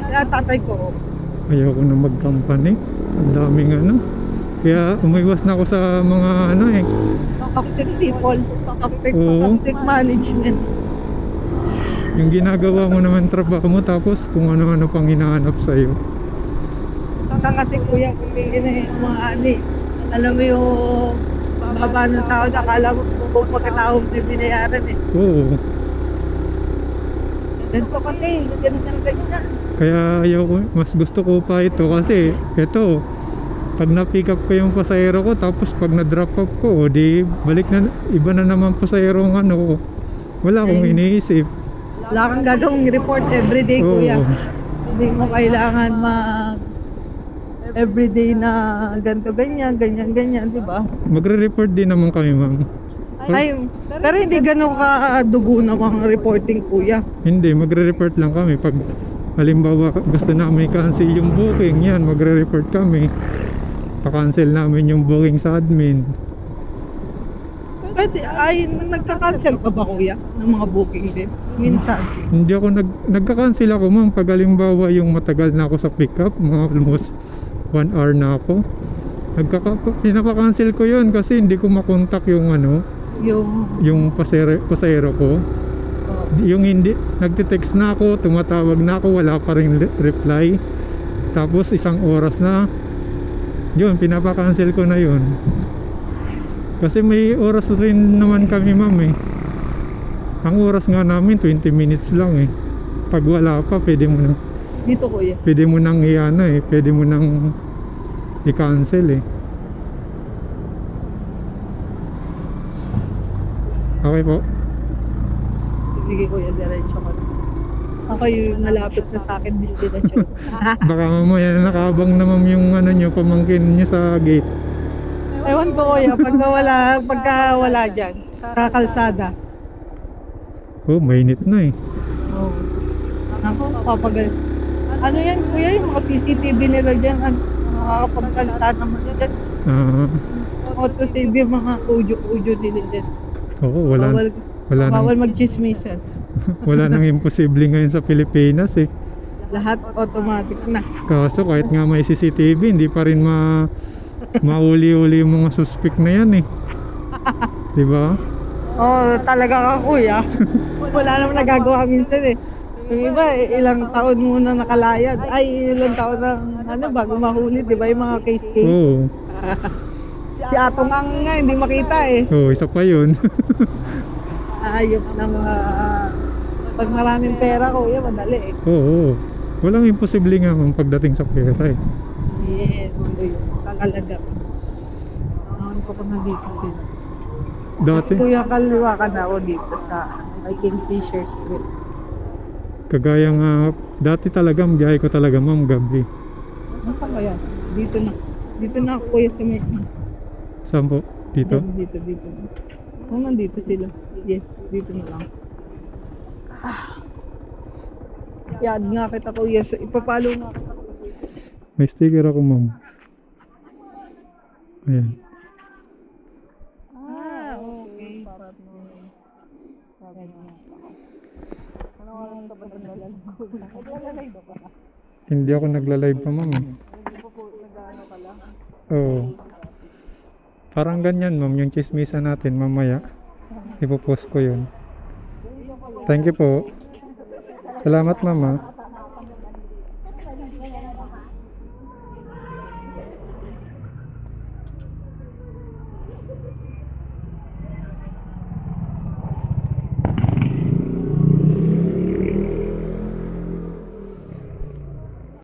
Kaya tatay ko, Ayoko na mag-company. Ang daming ano. Kaya umiwas na ako sa mga ano eh. toxic people, Oo. toxic management. Yung ginagawa mo naman trabaho mo tapos kung ano-ano pang hinahanap sa'yo. Saka kasi kuya, kumili na yung mga ani. Alam mo yung baba ng sahod, akala mo kung pagkatao mo binayaran eh. Oo. Ganito kasi, ganyan. Kaya ayoko, mas gusto ko pa ito kasi ito, pag na-pick up ko yung pasahero ko tapos pag na-drop off ko, o di balik na, iba na naman pasahero ng ano ko. Wala akong iniisip. Wala kang gagawing report everyday kuya. Oo. Hindi mo kailangan everyday na ganito, ganyan, di ba? Magre-report din naman kami, ma'am. Ay, pero hindi ganun kadugo namang reporting kuya. Hindi, magre-report lang kami pag halimbawa gusto namin i-cancel yung booking, yan, magre-report kami. Pa-cancel namin yung booking sa admin. Pwede, ay, nagka-cancel ka ba kuya ng mga booking din? Minsan. Hindi ako nagka-cancel ako, ma'am, pag halimbawa yung matagal na ako sa pickup, mga almost 1 hour na ako. Pinapa-cancel ko yun kasi hindi ko makontak yung ano, yung pasahero ko. Yung hindi, nagte-text na ako, tumatawag na ako, wala pa rin reply. Tapos 1 oras na, yun, pinapa-cancel ko na yun. Kasi may oras rin naman kami, ma'am eh. Ang oras nga namin 20 minutes lang eh. Pag wala pa, pwede mo nang Dito kuya. pwede mo nang i-ano eh, pwede mo nang i-cancel eh. Okay po. Sige kuya, diretso ka. Ako yung malapit na sa akin, destination. Baka mamaya nakabang naman yung ano nyo, pamangkin nyo sa gate. Ewan ko kuya, pagka wala dyan, sa kalsada. Oh, mainit na eh. Oh. Ako, papagal. Ano yan kuya, yung mga CCTV nila dyan, makakapagsalita naman dyan. Auto-save yung mga audio nila dyan. Oo, wala Bawal nang magchismisan. wala nang imposible ngayon sa Pilipinas eh. Lahat automatic na. Kaso kahit nga may CCTV, hindi pa rin mauli-uli yung mga suspect na yan eh. 'Di ba? Oh, talaga ka kuya. Wala naman nagagawa minsan eh. Yung iba, ilang taon muna nakalayad. Ay, ilang taon na bago mahuli, di ba? Yung mga case. Oo. Si Atong Ang nga, hindi makita eh. Oo, isa pa yun. Ayop na mga... Pag maraming pera kuya, madali eh. Oo. Walang imposible nga ma'am pagdating sa pera eh. Yes, kuya. Kakalaga. Naman ko na dito sila. Dati, Kuya, kaliwa ka na ako dito sa Kingfisher Street. kagaya nga, dati talaga, ang biyahe ko talaga ma'am gabi. Nasaan ba yan? Dito na. Dito na ako kuya sa may... Saan po? Dito? Dito. Oh, nandito sila. Yes, dito na lang. Yan nga kita kuya. Ipapalo nga kita kuya. May sticker ako ma'am. Ayan. Okay. Ano oras ka ba naglalagay ba? Hindi ako nagla-live pa ma'am. Nag-ano ka lang? Oo. Parang ganyan ma'am, yung chismisa natin mamaya. Ipopost ko yun. Thank you po. Salamat ma'am ah.